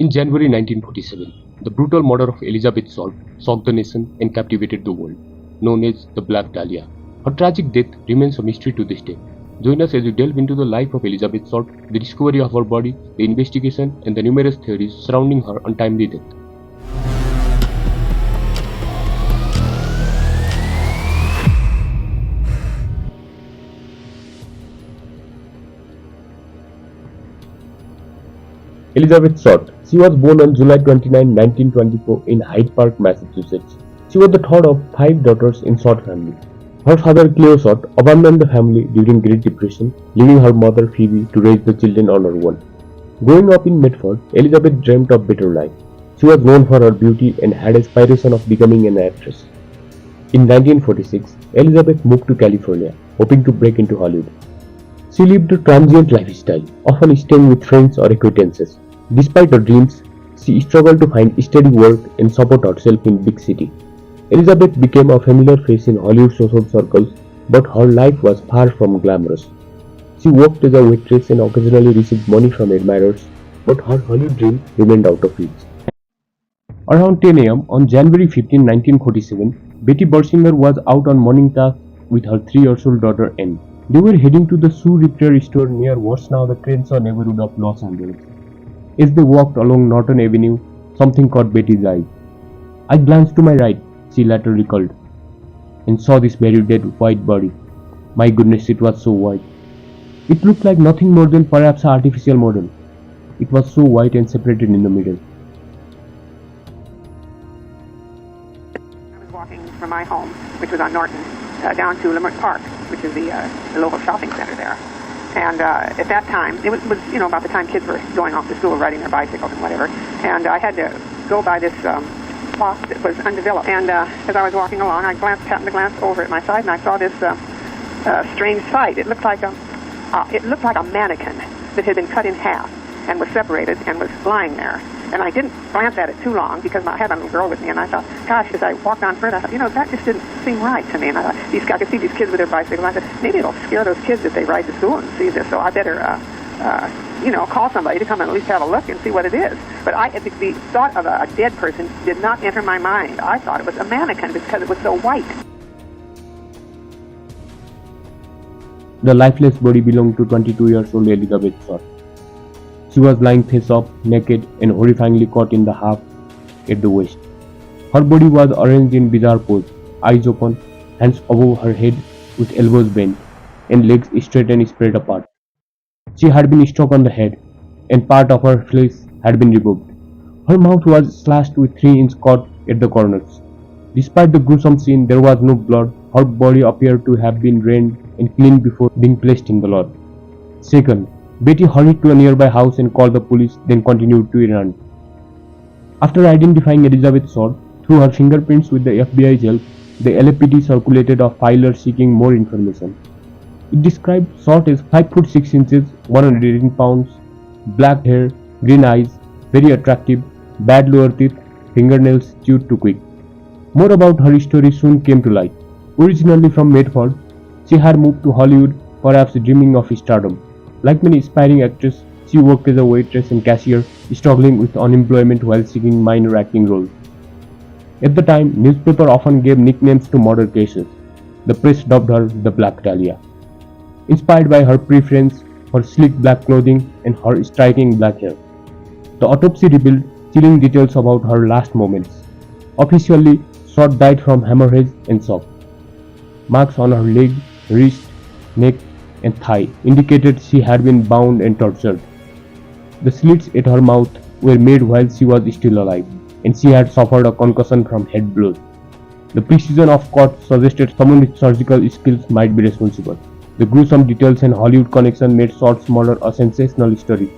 In January 1947, the brutal murder of Elizabeth Salt shocked the nation and captivated the world, known as the Black Dahlia. Her tragic death remains a mystery to this day. Join us as we delve into the life of Elizabeth Salt, the discovery of her body, the investigation, and the numerous theories surrounding her untimely death. Elizabeth Salt. She was born on July 29, 1924 in Hyde Park, Massachusetts. She was the third of five daughters in Salt family. Her father Cleo Salt abandoned the family during Great Depression, leaving her mother Phoebe to raise the children on her own. Growing up in Medford, Elizabeth dreamt of better life. She was known for her beauty and had aspiration of becoming an actress. In 1946, Elizabeth moved to California, hoping to break into Hollywood. She lived a transient lifestyle, often staying with friends or acquaintances. Despite her dreams, she struggled to find steady work and support herself in big city. Elizabeth became a familiar face in Hollywood social circles, but her life was far from glamorous. She worked as a waitress and occasionally received money from admirers, but her Hollywood dream remained out of reach. Around 10 a.m. on January 15, 1947, Betty Bersinger was out on morning task with her 3-year-old daughter Anne. They were heading to the shoe repair store near what's now the Crenshaw neighborhood of Los Angeles. As they walked along Norton Avenue, something caught Betty's eye. I glanced to my right, she later recalled, and saw this very dead white body. My goodness, it was so white. It looked like nothing more than perhaps an artificial model. It was so white and separated in the middle. I was walking from my home, which was on Norton, down to Leimert Park, which is the local shopping center there. And at that time, it was about the time kids were going off to school, riding their bicycles and whatever. And I had to go by this plot that was undeveloped. And as I was walking along, I happened to glance over at my side, and I saw this strange sight. It looked like a mannequin that had been cut in half and was separated and was lying there. And I didn't glance at it too long because I had a little girl with me, and I thought, gosh, as I walked on further, I thought, that just didn't seem right to me. And I thought, I could see these kids with their bicycles, and I thought, maybe it'll scare those kids if they ride to school and see this, so I better, call somebody to come and at least have a look and see what it is. But the thought of a dead person did not enter my mind. I thought it was a mannequin because it was so white. The lifeless body belonged to 22-year-old Elizabeth Salt. She was lying face up, naked, and horrifyingly cut in the half at the waist. Her body was arranged in bizarre pose, eyes open, hands above her head with elbows bent, and legs straight and spread apart. She had been struck on the head, and part of her flesh had been removed. Her mouth was slashed with 3-inch cut at the corners. Despite the gruesome scene, there was no blood. Her body appeared to have been drained and cleaned before being placed in the lot. Second, Betty hurried to a nearby house and called the police, then continued to run. After identifying Elizabeth Salt through her fingerprints with the FBI's help, the LAPD circulated a filer seeking more information. It described Salt as 5 foot 6 inches, 118 pounds, black hair, green eyes, very attractive, bad lower teeth, fingernails chewed too quick. More about her story soon came to light. Originally from Medford, she had moved to Hollywood, perhaps dreaming of stardom. Like many aspiring actresses, she worked as a waitress and cashier, struggling with unemployment while seeking minor acting roles. At the time, newspapers often gave nicknames to murder cases. The press dubbed her the Black Dahlia. Inspired by her preference for sleek black clothing and her striking black hair. The autopsy revealed chilling details about her last moments. Officially, Salt died from hemorrhage and shock. Marks on her leg, wrist, neck, and thigh indicated she had been bound and tortured. The slits at her mouth were made while she was still alive, and she had suffered a concussion from head blows. The precision of cuts suggested someone with surgical skills might be responsible. The gruesome details and Hollywood connection made Salt's murder a sensational story,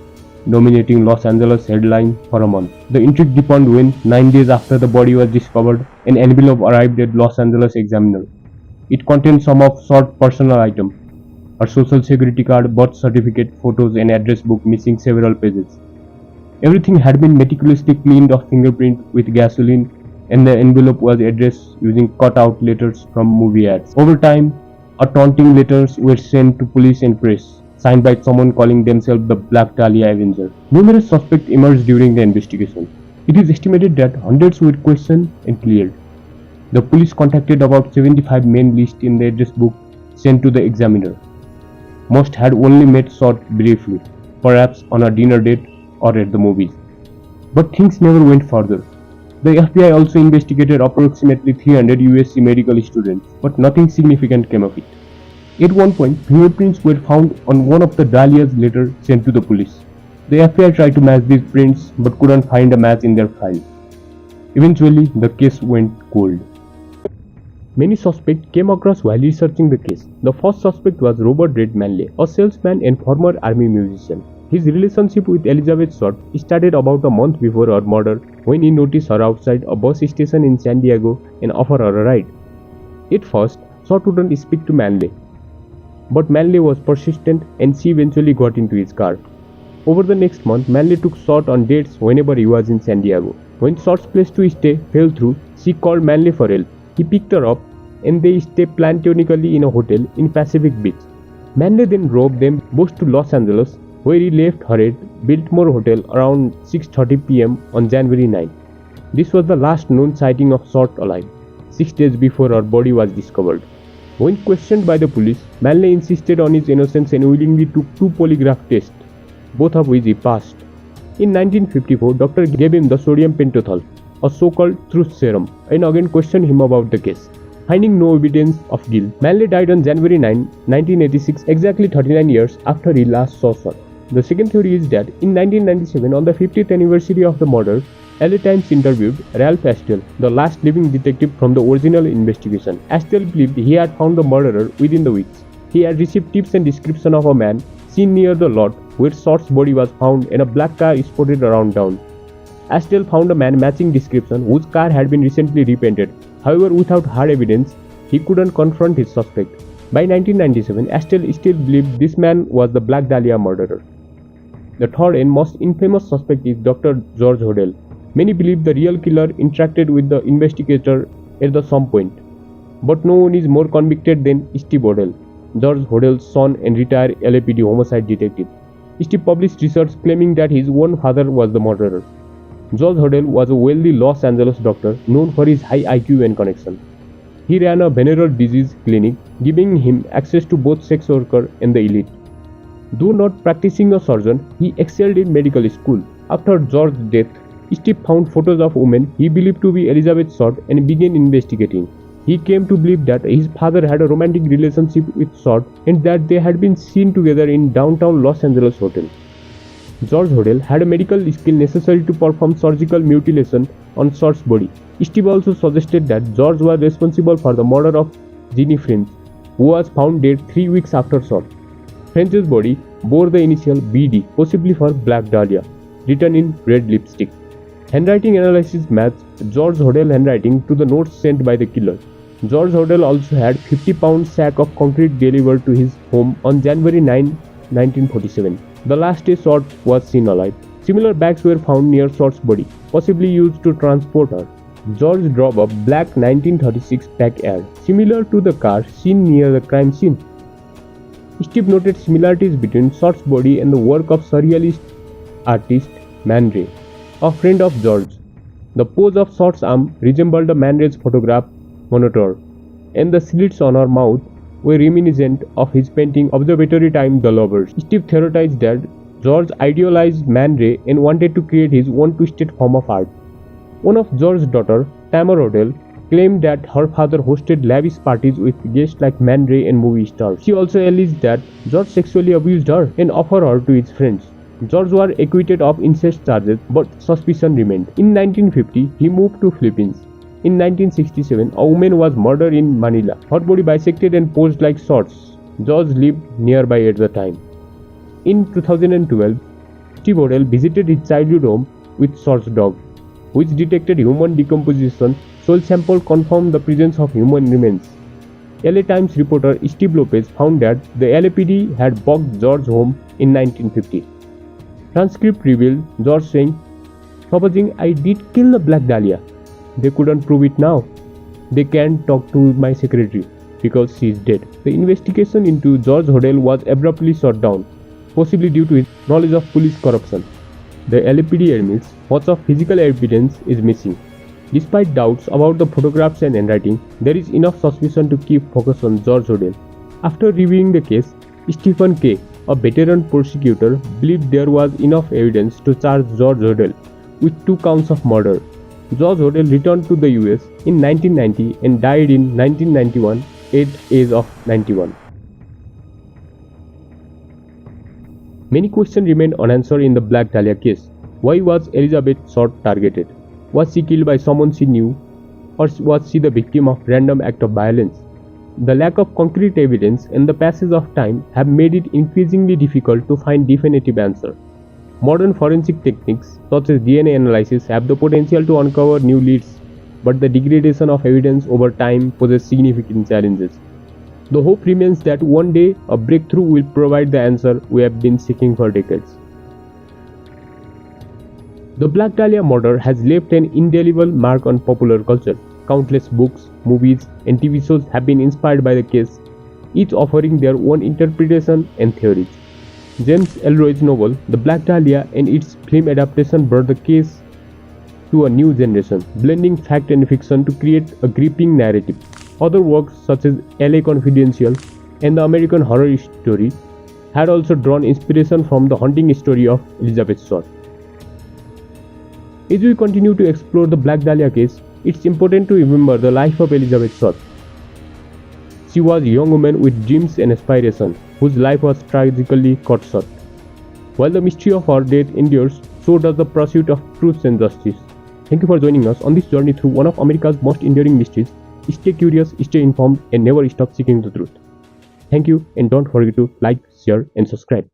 dominating Los Angeles headlines for a month. The intrigue deepened when, 9 days after the body was discovered, an envelope arrived at Los Angeles Examiner. It contained some of Salt's personal items, her social security card, birth certificate, photos, and address book missing several pages. Everything had been meticulously cleaned of fingerprint with gasoline, and the envelope was addressed using cut-out letters from movie ads. Over time, taunting letters were sent to police and press, signed by someone calling themselves the Black Dahlia Avenger. Numerous suspects emerged during the investigation. It is estimated that hundreds were questioned and cleared. The police contacted about 75 men listed in the address book sent to the examiner. Most had only met Sort briefly, perhaps on a dinner date or at the movies. But things never went further. The FBI also investigated approximately 300 USC medical students, but nothing significant came of it. At one point, fingerprints were found on one of the Dahlia's letters sent to the police. The FBI tried to match these prints but couldn't find a match in their file. Eventually, the case went cold. Many suspects came across while researching the case. The first suspect was Robert Red Manley, a salesman and former army musician. His relationship with Elizabeth Short started about a month before her murder when he noticed her outside a bus station in San Diego and offered her a ride. At first, Short wouldn't speak to Manley, but Manley was persistent and she eventually got into his car. Over the next month, Manley took Short on dates whenever he was in San Diego. When Short's place to stay fell through, she called Manley for help. He picked her up and they stayed platonically in a hotel in Pacific Beach. Manley then drove them both to Los Angeles, where he left her at Biltmore Hotel around 6:30 p.m. on January 9. This was the last known sighting of Short alive, 6 days before her body was discovered. When questioned by the police, Manley insisted on his innocence and willingly took 2 polygraph tests, both of which he passed. In 1954, doctor gave him the sodium pentothal, a so-called truth serum, and again questioned him about the case. Finding no evidence of guilt, Manley died on January 9, 1986, exactly 39 years after he last saw Short. The second theory is that in 1997, on the 50th anniversary of the murder, LA Times interviewed Ralph Astle, the last living detective from the original investigation. Astle believed he had found the murderer within the weeks. He had received tips and description of a man seen near the lot where Short's body was found and a black car spotted around town. Astle found a man matching description whose car had been recently repainted. However, without hard evidence, he couldn't confront his suspect. By 1997, Astle still believed this man was the Black Dahlia murderer. The third and most infamous suspect is Dr. George Hodel. Many believe the real killer interacted with the investigator at some point, but no one is more convicted than Steve Hodel, George Hodel's son and retired LAPD homicide detective. Steve published research claiming that his own father was the murderer. George Hodel was a wealthy Los Angeles doctor known for his high IQ and connection. He ran a venereal disease clinic, giving him access to both sex workers and the elite. Though not practicing a surgeon, he excelled in medical school. After George's death, Steve found photos of women he believed to be Elizabeth Short and began investigating. He came to believe that his father had a romantic relationship with Short and that they had been seen together in downtown Los Angeles hotel. George Hodel had a medical skill necessary to perform surgical mutilation on Short's body. Steve also suggested that George was responsible for the murder of Jeannie French, who was found dead 3 weeks after Short. French's body bore the initial BD, possibly for Black Dahlia, written in red lipstick. Handwriting analysis matched George Hodel's handwriting to the notes sent by the killer. George Hodel also had 50-pound sack of concrete delivered to his home on January 9, 1947. The last day Short was seen alive. Similar bags were found near Short's body, possibly used to transport her. George drove a black 1936 Pack Air, similar to the car seen near the crime scene. Steve noted similarities between Short's body and the work of surrealist artist Man Ray, a friend of George. The pose of Short's arm resembled a Man Ray's photograph monitor, and the slits on her mouth were reminiscent of his painting Observatory Time The Lovers. Steve theorized that George idealized Man Ray and wanted to create his own twisted form of art. One of George's daughters, Tamar Hodel, claimed that her father hosted lavish parties with guests like Man Ray and movie stars. She also alleged that George sexually abused her and offered her to his friends. George was acquitted of incest charges, but suspicion remained. In 1950, he moved to Philippines. In 1967, a woman was murdered in Manila, her body bisected and posed like Short's. George lived nearby at the time. In 2012, Steve Hodel visited his childhood home with Short's dog, which detected human decomposition. Soil sample confirmed the presence of human remains. LA Times reporter Steve Lopez found that the LAPD had bugged George's home in 1950. Transcript revealed George saying, "Supposing I did kill the Black Dahlia, they couldn't prove it now. They can't talk to my secretary because she is dead." The investigation into George Hodel was abruptly shut down. possibly due to his knowledge of police corruption. The LAPD admits much of physical evidence is missing. Despite doubts about the photographs and handwriting, there is enough suspicion to keep focus on George Odell. After reviewing the case, Stephen K., a veteran prosecutor, believed there was enough evidence to charge George Odell with 2 counts of murder. George Odell returned to the US in 1990 and died in 1991 at the age of 91. Many questions remain unanswered in the Black Dahlia case. Why was Elizabeth Short targeted? Was she killed by someone she knew, or was she the victim of random act of violence? The lack of concrete evidence and the passage of time have made it increasingly difficult to find definitive answers. Modern forensic techniques such as DNA analysis have the potential to uncover new leads, but the degradation of evidence over time poses significant challenges. The hope remains that one day a breakthrough will provide the answer we have been seeking for decades. The Black Dahlia murder has left an indelible mark on popular culture. Countless books, movies, and TV shows have been inspired by the case, each offering their own interpretation and theories. James Ellroy's novel, The Black Dahlia, and its film adaptation brought the case to a new generation, blending fact and fiction to create a gripping narrative. Other works such as LA Confidential and The American Horror Story had also drawn inspiration from the haunting story of Elizabeth Short. As we continue to explore the Black Dahlia case, it's important to remember the life of Elizabeth Short. She was a young woman with dreams and aspirations, whose life was tragically cut short. While the mystery of her death endures, so does the pursuit of truth and justice. Thank you for joining us on this journey through one of America's most enduring mysteries. Stay curious, stay informed, and never stop seeking the truth. Thank you, and don't forget to like, share, and subscribe.